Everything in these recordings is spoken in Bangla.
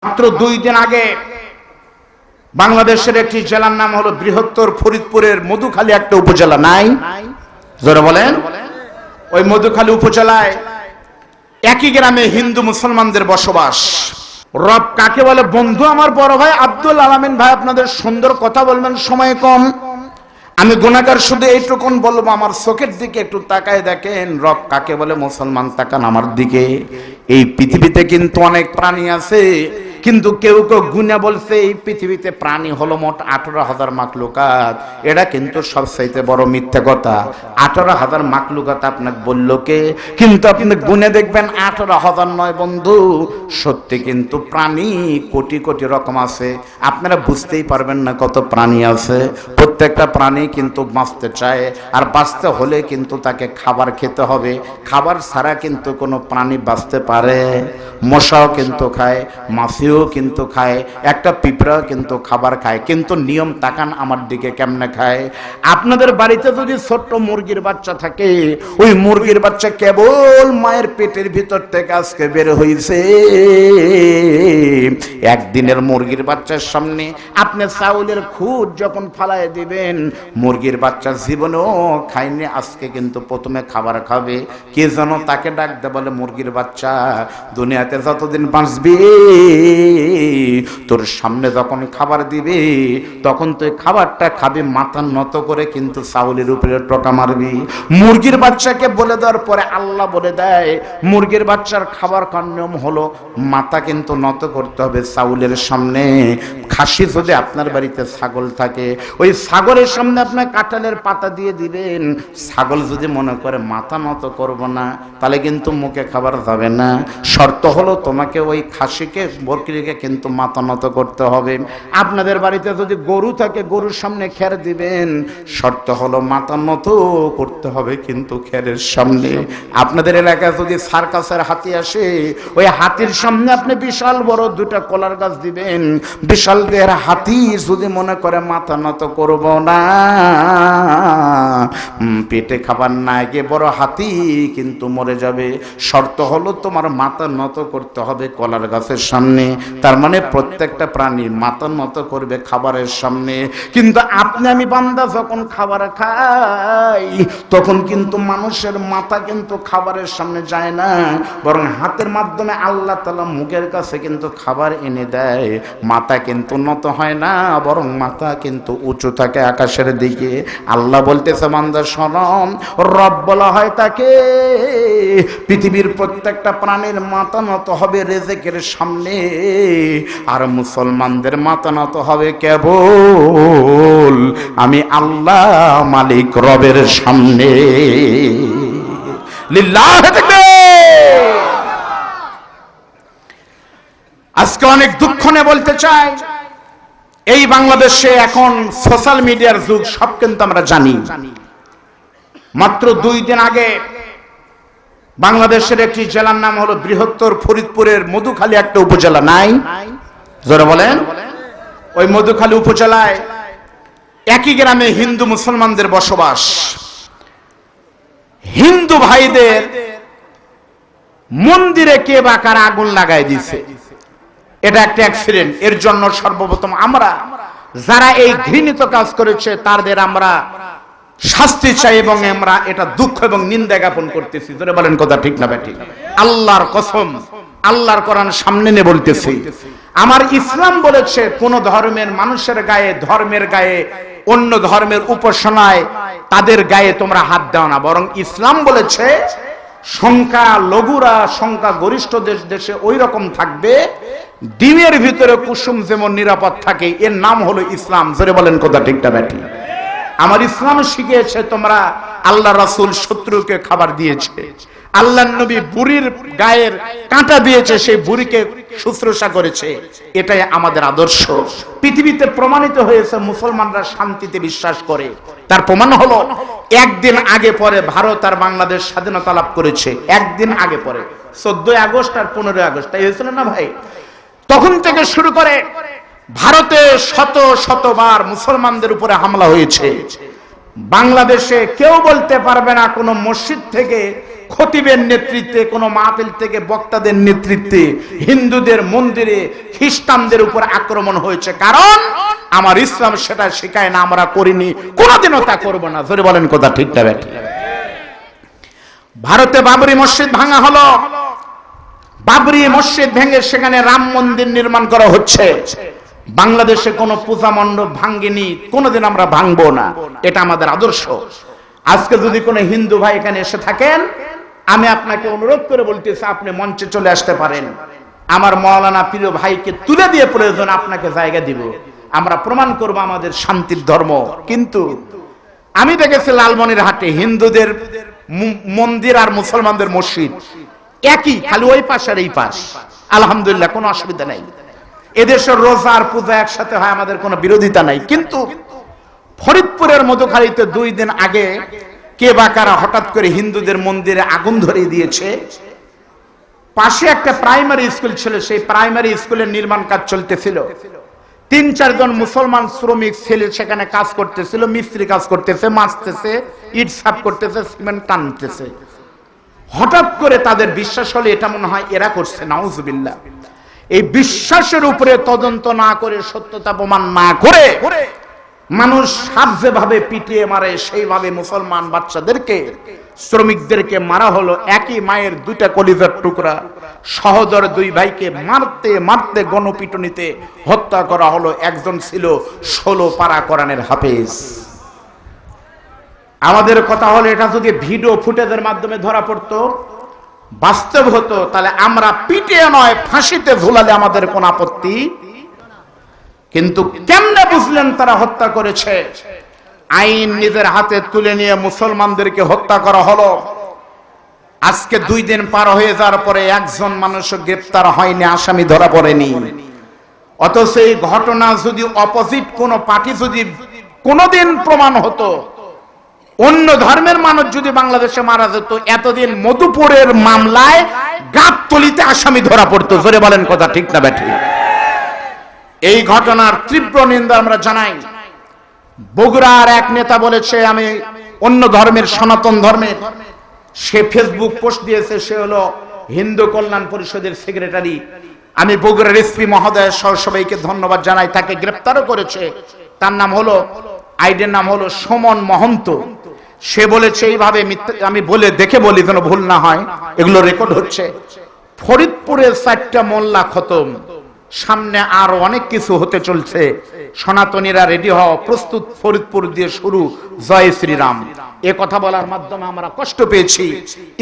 মাত্র 2 দিন আগে বাংলাদেশের একটি জেলার নাম হলো বৃহত্তর ফরিদপুরের মধুখালী একটা উপজেলা নাই, জোরে বলেন। ওই মধুখালী উপজেলায় একই গ্রামে হিন্দু মুসলমানদের বসবাস। রব কাকে বলে? বন্ধু আমার বড় ভাই আব্দুল আলামিন ভাই আপনাদের সুন্দর কথা বলবেন, সময় কম। আমি গুনাহগার, শুধু এইটুকুন বলবো, আমার চোখের দিকে একটু তাকায় দেখেন রব কাকে বলে। মুসলমান তাকান আমার দিকে। এই পৃথিবীতে কিন্তু অনেক প্রাণী আছে, কিন্তু কেউ কেউ গুণে বলছে এই পৃথিবীতে প্রাণী হলো মোট 18,000 মাখলুকাত। এটা কিন্তু সবচাইতে বড় মিথ্যা কথা। 18,000 মাখলুকাত আপনাকে বললো কে? কিন্তু আপনি গুণে দেখবেন 18,000 নয় বন্ধু, সত্যি কিন্তু প্রাণী কোটি কোটি রকম আছে। আপনারা বুঝতেই পারবেন না কত প্রাণী আছে। প্রত্যেকটা প্রাণী কিন্তু বাঁচতে চায়, আর বাঁচতে হলে কিন্তু তাকে খাবার খেতে হবে। খাবার ছাড়া কিন্তু কোনো প্রাণী বাঁচতে পারে? মশাও কিন্তু খায়, মাছিও কিন্তু খায়, একটা পিঁপড়াও কিন্তু খাবার খায়, কিন্তু নিয়ম তাকান আমার দিকে কেমনে খায়। আপনাদের বাড়িতে যদি ছোট্ট মুরগির বাচ্চা থাকে, ওই মুরগির বাচ্চা কেবল মায়ের পেটের ভিতর থেকে আজকে বের হয়েছে, একদিনের মুরগির বাচ্চার সামনে আপনি চাউলের খুদ যখন ফালায় দিবেন, মুরগির বাচ্চা জীবনেও খায়নি, আজকে কিন্তু প্রথমে খাবার খাবে। কে যেন তাকে ডাকতে বলে, মুরগির বাচ্চা দুনিয়াতে যতদিন বাঁচবি তোর সামনে যখন খাবার দিবে তখন তুই খাবারটা খাবি মাথা নত করে, কিন্তু চাউলের উপরে টোকা মারবি। মুরগির বাচ্চাকে বলে দেওয়ার পরে আল্লাহ বলে দেয় মুরগির বাচ্চার খাবার খাওয়ার নিয়ম হলো মাথা কিন্তু নত করতে হবে চাউলের সামনে। খাসি যদি আপনার বাড়িতে ছাগল থাকে, ওই ছাগলের সামনে আপনার কাঁঠালের পাতা দিয়ে দিবেন। ছাগল যদি মনে করে মাথা নত করব না, তাহলে কিন্তু মুখে খাবার যাবে না। শর্ত হলো তোমাকে ওই খাসিকে বকরিকে কিন্তু মাথা নত করতে হবে। আপনাদের বাড়িতে যদি গরু থাকে, গরুর সামনে খের দিবেন, শর্ত হলো মাথা নত করতে হবে কিন্তু খেরের সামনে। আপনাদের এলাকায় যদি সার্কাসের হাতি আসে, ওই হাতির সামনে আপনি বিশাল বড় 2টা কলার গাছ দিবেন। বিশাল দেহের হাতি যদি মনে করে মাথা নত করব না, পেটে খাবার না গিয়ে বড় হাতি কিন্তু মরে যাবে। শর্ত হলো তোমার মাথা নত করতে হবে কলার গাছের সামনে। তার মানে প্রত্যেকটা প্রাণী মাথা নত করবে খাবারের সামনে। কিন্তু আপনি আমি বান্দা যখন খাবার খাই, তখন কিন্তু মানুষের মাথা কিন্তু খাবারের সামনে যায় না, বরং হাতের মাধ্যমে আল্লাহ তাআলা মুখের কাছে কিন্তু খাবার এনে দেয়। মাথা কিন্তু নত হয় না, বরং মাথা কিন্তু উঁচু থাকে আকাশের দিকে। আল্লাহ বলতেছে বান্দা শরম, রব বলা হয় তাকে। পৃথিবীর প্রত্যেকটা প্রাণীর মাথা নত হবে রিজিকের সামনে, আর মুসলমানদের মাথা নত হবে কেবল আমি আল্লাহ মালিক রবের সামনে। লিল্লাহ তাকবীর। আজকে অনেক দুঃখ নিয়ে বলতে চাই, এই বাংলাদেশে এখন সোশ্যাল মিডিয়ার যুগ, সব কিন্তু আমরা জানি। মাত্র 2 দিন আগে বাংলাদেশের একটি জেলার নাম হলো বৃহত্তর ফরিদপুরের মধুখালী একটা উপজেলা নাই, জোরে বলেন। ওই মধুখালী উপজেলায় একই গ্রামে হিন্দু মুসলমানদের বসবাস। হিন্দু ভাইদের মন্দিরে কে বা কারা আগুন লাগাই দিছে, এটা একটা অ্যাক্সিডেন্ট। এর জন্য সর্বপ্রথম আমরা যারা এই ঘৃণিত কাজ করেছে তাদের আমরা শাস্তি চাই, এবং আমরা এটা দুঃখ এবং নিন্দা জ্ঞাপন করতেছি। ধরে বলেন কথা ঠিক না বেঠিক? আল্লাহর কসম, আল্লাহর কোরআন সামনে নিয়ে বলতেছি, আমার ইসলাম বলেছে কোন ধর্মের মানুষের গায়ে, ধর্মের গায়ে, অন্য ধর্মের উপাসনায় তাদের গায়ে তোমরা হাত দাও না। বরং ইসলাম বলেছে সংখ্যা লঘুরা সংখ্যা গরিষ্ঠ দেশে ওই রকম থাকবে, ডিমের ভিতরে কুসুম যেমন নিরাপদ থাকে, এর নাম হলো ইসলাম। জোরে বলেন কথা ঠিক না বেঠিক? আমার ইসলাম শিখিয়েছে তোমরা আল্লাহ রাসূল শত্রুকে খাবার দিয়েছে, আল্লাহ নবী বুড়ির গায়ের কাঁটা দিয়েছে, সেই বুড়িকে শুশ্রূষা করেছে। এটাই আমাদের আদর্শ। পৃথিবীতে প্রমাণিত হয়েছে মুসলমানরা শান্তিতে বিশ্বাস করে। তার প্রমাণ হলো একদিন আগে পরে ভারত আর বাংলাদেশ স্বাধীনতা লাভ করেছে। একদিন আগে পরে 14 আগস্ট আর 15 আগস্ট, তাই হয়েছিল না ভাই? তখন থেকে শুরু করে ভারতে শত শতবার মুসলমানদের উপরে হামলা হয়েছে। বাংলাদেশে কেউ বলতে পারবে না কোন মসজিদ থেকে খতিবের নেতৃত্বে, কোন মাহফিল থেকে বক্তাদের নেতৃত্বে হিন্দুদের মন্দিরে খ্রিস্টানদের উপর আক্রমণ হয়েছে, কারণ আমার ইসলাম সেটা শেখায় না, আমরা করিনি, কোনোদিনও তা করব না। জোরে বলেন কথা ঠিক না ঠিক? ভারতে বাবরি মসজিদ ভাঙা হলো, বাবরি মসজিদ ভেঙে সেখানে রাম মন্দির নির্মাণ করা হচ্ছে। বাংলাদেশে কোনো পূজা মণ্ডপ ভাঙ্গেনি, কোনোদিন আমরা ভাঙবো না, এটা আমাদের আদর্শ। আজকে যদি কোনো হিন্দু ভাই এখানে এসে থাকেন, আমি আপনাকে অনুরোধ করে বলতেছি, আপনি মঞ্চে চলে আসতে পারেন, আমার মাওলানা প্রিয় ভাইকে তুলে দিয়ে প্রয়োজন আপনাকে জায়গা দিব, আমরা প্রমাণ করব আমাদের শান্তির ধর্ম। কিন্তু আমি দেখেছি লালমনিরহাটে হিন্দুদের মন্দির আর মুসলমানদের মসজিদ একই, খালি ওই পাশ আর এই পাশ, আলহামদুলিল্লাহ কোনো অসুবিধা নাই। এদেশের রোজা আর পূজা একসাথে হয়, আমাদের কোনো বিরোধিতা নাই। কিন্তু ফরিদপুরের মধুখালীতে 2 দিন আগে কে বা কারা হঠাৎ করে হিন্দুদের মন্দিরে আগুন ধরিয়ে দিয়েছে। পাশে একটা প্রাইমারি স্কুল ছিল, সেই প্রাইমারি স্কুলের নির্মাণ কাজ চলতেছিল। 3-4 জন মুসলমান শ্রমিক ছেলে সেখানে কাজ করতেছিল, মিস্ত্রি কাজ করতেছে, মাছতেছে, ইট সাফ করতেছে, সিমেন্ট টানতেছে। হঠাৎ করে তাদের বিশ্বাস হলো এটা মনে হয় এরা করছে, নাউজুবিল্লাহ। এই বিশ্বাসের উপরে তদন্ত না করে, সত্যতা প্রমাণ না করে, মানুষ সাপ যেভাবে পিটিয়ে মারে সেইভাবে মুসলমান বাচ্চাদেরকে, শ্রমিকদেরকে মারা হলো। একই মায়ের 2টা কলিজার টুকরা সহোদর 2 ভাইকে মারতে মারতে গণপিটুনিতে হত্যা করা হলো। একজন ছিল 16 পারা কোরআনের হাফেজ। আমাদের কথা হলো এটা যদি ভিডিও ফুটেজের মাধ্যমে ধরা পড়তো, বাস্তব হতো, তাহলে আমরা পিটিয়ে নয় ফাঁসিতে ঝুলালে আমাদের কোন আপত্তি। কিন্তু কেমনে বুঝলেন তারা হত্যা করেছে? আইন নিজের হাতে তুলে নিয়ে মুসলমানদেরকে হত্যা করা হলো। আজকে 2 দিন পার হয়ে যাওয়ার পরে একজন মানুষ গ্রেফতার হয়নি, আসামি ধরা পড়েনি। অথচ এই ঘটনা যদি অপোজিট কোন পার্টি যদি কোনদিন প্রমাণ হতো, অন্য ধর্মের মানুষ যদি বাংলাদেশে মারা যেত, এতদিন মধুপুরের মামলায় গাবতলীতে আসামি ধরা পড়তো। জোরে বলেন কথা ঠিক না ব্যাঠি? এই ঘটনার তীব্র নিন্দা আমরা জানাই। বগুড়ার এক নেতা বলেছে আমি অন্য ধর্মের, সনাতন ধর্মের, সে ফেসবুক পোস্ট দিয়েছে, সে হলো হিন্দু কল্যাণ পরিষদের সেক্রেটারি। আমি বগুড়ার এসপি মহোদয় সহ সবাইকে ধন্যবাদ জানাই, তাকে গ্রেফতারও করেছে। তার নাম হলো, আইডির নাম হলো সুমন মহন্ত। সে বলেছে এইভাবে, আমি বলে দেখে বলি যেন ভুল না হয়, এগুলো রেকর্ড হচ্ছে, ফরিদপুরের 4টা মোল্লা খতম, সামনে আরো অনেক কিছু হতে চলছে, সনাতনীরা রেডি হওয়া প্রস্তুত, ফরিদপুর দিয়ে শুরু, জয় শ্রীরাম। এ কথা বলার মাধ্যমে আমরা কষ্ট পেয়েছি।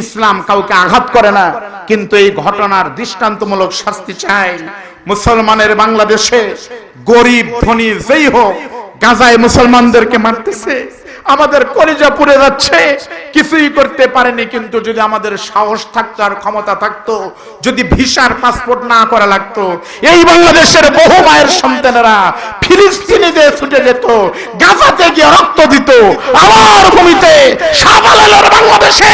ইসলাম কাউকে আঘাত করে না, কিন্তু এই ঘটনার দৃষ্টান্তমূলক শাস্তি চাই। মুসলমানের বাংলাদেশে গরিব ধনী যেই হোক, গাজায় মুসলমানদেরকে মারতেছে, আমাদের কলিজা পুড়ে যাচ্ছে, কিছুই করতে পারেনি। কিন্তু যদি আমাদের সাহস থাকতো আর ক্ষমতা থাকতো, যদি ভিসার পাসপোর্ট না করা লাগতো, এই বাংলাদেশের বহু মায়ের সন্তানেরা ফিলিস্তিনিতে ছুটে যেত, গাজাতে গিয়ে রক্ত দিত। আমার ভূমিতে শাহজালালের বাংলাদেশে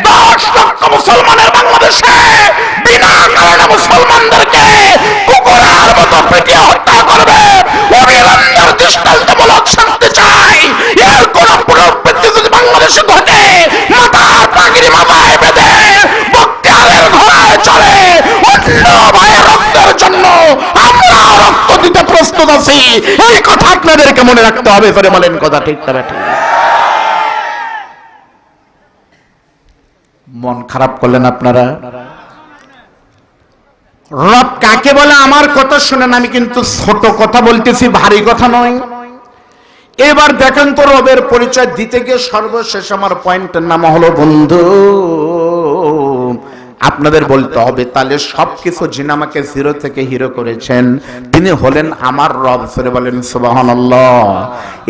10 লক্ষ মুসলমানের বাংলাদেশে বিনা কারণে মুসলমানদেরকে কুকুরের মতো পিটিয়ে হত্যা করবে। অবিলম্বের দৃষ্টান্তমূলক শাস্তি চাই। এর কোন পুনরাবৃত্তি যদি বাংলাদেশে ঘটে, মাথার পাগড়ি মাথায় বেঁধে বক্তিয়ারের ঘোড়ায় চড়ে অন্য ভাইয়ের রক্তের জন্য আমরা রক্ত দিতে প্রস্তুত আছি। এই কথা আপনাদেরকে মনে রাখতে হবে। করে বলেন কথা ঠিক না ঠিক? মন খারাপ করলেন আপনারা। রব কাকে বলে আমার কথা শুনেন, আমি কিন্তু ছোট কথা বলতেছি, ভারী কথা নয়। এবার দেখেন তো রবের পরিচয় দিতে গিয়ে সর্বশেষ আমার পয়েন্টের নাম হলো বন্ধু। আপনাদের বলতে হবে তাহলে সবকিছু যিনি আমাকে 0 থেকে হিরো করেছেন, তিনি হলেন আমার রব। সরে বলেন সুবহানাল্লাহ।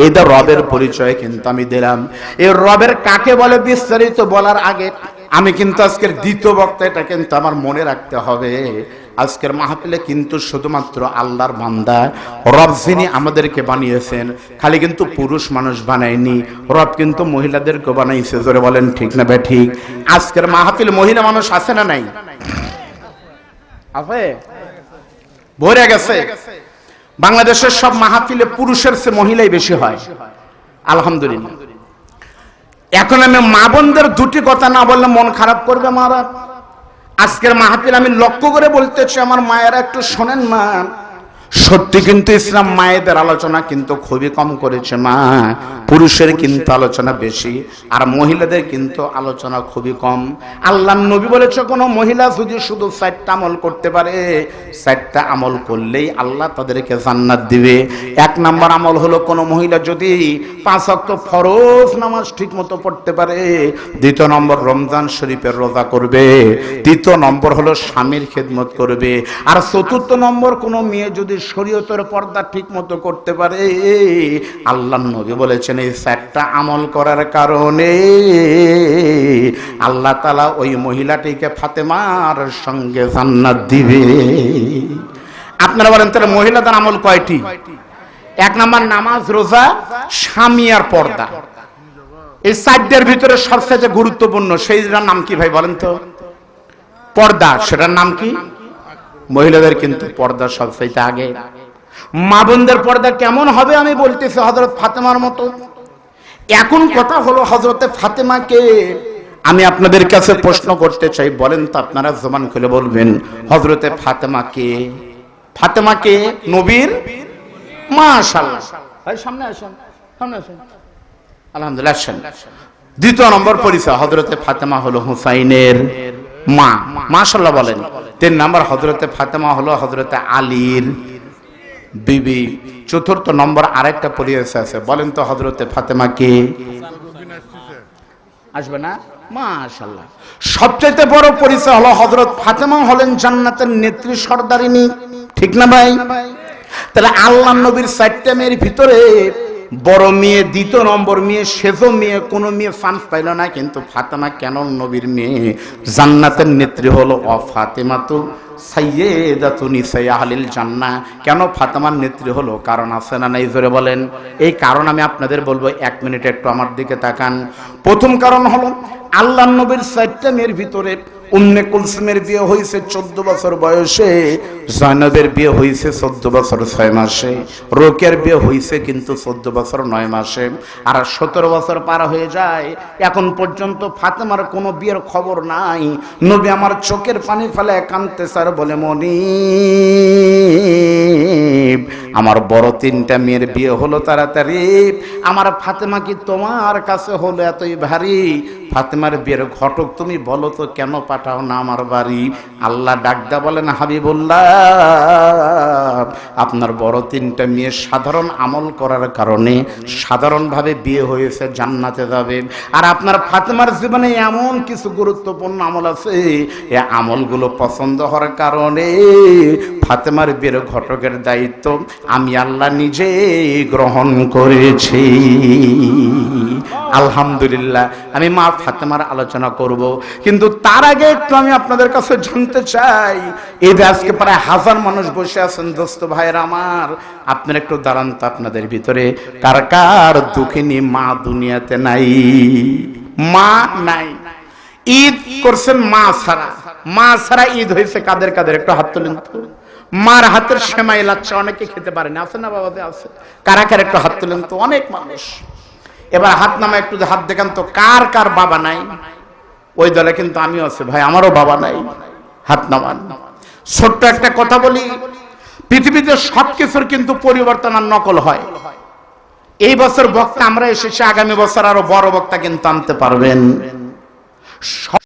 এই তো রবের পরিচয় কিন্তু আমি দিলাম। এই রবের কাকে বলে বিস্তারিত বলার আগে আমি কিন্তু আজকের দ্বিতীয় বক্তা, এটা কিন্তু আমার মনে রাখতে হবে। আজকের মাহফিলে কিন্তু শুধুমাত্র আল্লাহর বান্দা, রব যিনি আমাদেরকে বানিয়েছেন, খালি কিন্তু পুরুষ মানুষ বানায়নি, রব কিন্তু মহিলাদেরকে বানাইছে। জোরে বলেন ঠিক না বে ঠিক? আজকের মাহফিল মহিলা মানুষ আছে না নাই? আছে, ভরে গেছে। বাংলাদেশের সব মাহফিলে পুরুষের চেয়ে মহিলাই বেশি হয়, আলহামদুলিল্লাহ। এখন আমি মা বোনদের দুটি কথা না বললে মন খারাপ করবে মারা। আজকের মাহফিল আমি লক্ষ্য করে বলতেছি, আমার মায়েরা একটু শোনেন মা। সত্যি কিন্তু ইসলাম মায়েদের আলোচনা কিন্তু খুবই কম করেছে মা, পুরুষের কিন্তু আলোচনা বেশি আর মহিলাদের কিন্তু আলোচনা খুবই কম। আল্লাহর নবী বলেছে কোন মহিলা যদি শুধু 4টা আমল করতে পারে, 4টা আমল করলেই আল্লাহ তাদেরকে জান্নাত দিবে। 1 নাম্বার আমল হলো কোন মহিলা যদি 5 ওয়াক্ত ফরজ নামাজ ঠিক মতো পড়তে পারে, 2 নম্বর রমজান শরীফের রোজা করবে, 3 নম্বর হলো স্বামীর খেদমত করবে, আর 4 নম্বর কোন মেয়ে যদি শরীয়তের পর্দা ঠিক মতো করতে পারে, আল্লাহর নবী বলেছেন এই 4টা আমল করার কারণে আল্লাহ তাআলা ওই মহিলাটিকে ফাতেমার সঙ্গে জান্নাত দিবে। আপনারা বলেন তাহলে মহিলাদের আমল কয়টি? 1 নাম্বার নামাজ, রোজা, স্বামী আর পর্দা। এই 4টার ভিতরে সবচেয়ে গুরুত্বপূর্ণ সেইটার নাম কি ভাই বলেন তো? পর্দা। সেটার নাম কি? মহিলাদের কিন্তু পর্দা সবচেয়ে আগে। মা বোনদের পর্দা কেমন হবে আমি বলতেছি হযরত ফাতেমার মতো। এখন কথা হলো হযরতে ফাতেমাকে আমি আপনাদের কাছে প্রশ্ন করতে চাই, বলেন তো আপনারা জবান খুলে বলবেন হযরতে ফাতেমাকে? ফাতেমাকে নবীর মাশাআল্লাহ। ভাই সামনে আসেন, সামনে আসেন। আলহামদুলিল্লাহ আসেন। 2 নম্বর পরিচয় হযরতে ফাতেমা হলো হুসাইনের মা, মাশাআল্লাহ বলেন। 3 নম্বর হযরতে ফাতেমা হলো হযরতে আলীর বিবি। 4র্থ নম্বর আরেকটা পরিচয় আছে, বলেন তো হযরতে ফাতেমা কে? আসবে না? মাশাআল্লাহ। সবচেয়ে বড় পরিচয় হলো হযরত ফাতেমা হলেন জান্নাতের নেত্রী সর্দারিনী, ঠিক না ভাই? তাহলে আল্লাহর নবীর 4টা মেয়ের ভিতরে বড় মেয়ে, 2 নম্বর মেয়ে, সেজো মেয়ে, কোন মেয়ে চান্স পাইল না, কিন্তু ফাতেমা কেন নবীর মেয়ে, জান্নাতের নেত্রী হলো ফাতেমাতু সাইয়্যিদাতু নিসাই আহলিল জান্নাহ। কেন ফাতেমার নেত্রী হলো? কারণ আছে না নাই জোরে বলেন? এই কারণ আমি আপনাদের বলবো, 1 মিনিট একটু আমার দিকে তাকান। প্রথম কারণ হলো আল্লাহর নবীর 4টা মেয়ের ভিতরে উম্মে কুলসুমের বিয়ে হয়েছে 14 বছর বয়সে, জয়নবের বিয়ে হয়েছে 14 বছর 6 মাসে, রোকের বিয়ে হয়েছে কিন্তু 14 বছর 9 মাসে, আর 17 বছর পার হয়ে যায় এখন পর্যন্ত ফাতেমার কোনো বিয়ের খবর নাই। নবী আমার চোখের পানি ফেলে কাঁদতেছে আর বলে, মনিব আমার বড় 3টা মেয়ের বিয়ে হলো তাড়াতাড়ি, আমার ফাতেমা কি তোমার কাছে হলো এতই ভারী? ফাতেমার বিয়ের ঘটক তুমি বলো তো, কেন পাঠাও না আমার বাড়ি? আল্লাহ ডাকদা বলেন, হাবিবুল্লাহ আপনার বড় 3টা মেয়ে সাধারণ আমল করার কারণে সাধারণভাবে বিয়ে হয়েছে, জান্নাতে যাবে, আর আপনার ফাতেমার জীবনে এমন কিছু গুরুত্বপূর্ণ আমল আছে, এই আমলগুলো পছন্দ হওয়ার কারণে ফাতেমার বিয়ের ঘটকের দায়িত্ব আমি আল্লাহ নিজে গ্রহণ করেছি। আলহামদুলিল্লাহ। আমি মা ফাতেমার আলোচনা করব, কিন্তু তার আগে একটু আমি আপনাদের কাছে জানতে চাই, এই যে আজকে প্রায় 1000 মানুষ বসে আছেন দোস্ত ভাইরা আমার, আপনারা একটু দাঁড়ান তো, আপনাদের ভিতরে কার কার দুঃখিনী মা দুনিয়াতে নাই? মা নাই, ঈদ করছেন মা ছাড়া। মা ছাড়া ঈদ হয়েছে কাদের কাদের? একটু হাত তোলেন তো। মার হাতের সেমাই লাচ্ছা অনেকে খেতে পারে না, আছে না বাবাতে? আছে। কারা কার একটু হাত তোলেন তো, অনেক মানুষ। এবার হাত নামা একটু হাত দেখান তো, কার কার বাবা নাই? ওই দলে কিন্তু আমিও আছি ভাই, আমারও বাবা নাই, হাত নামান। ছোট্ট একটা কথা বলি, পৃথিবীতে সবকিছুর কিন্তু পরিবর্তন আর নকল হয়। এই বছর বক্তা আমরা এসেছি, আগামী বছর আরো বড় বক্তা কিন্তু আনতে পারবেন।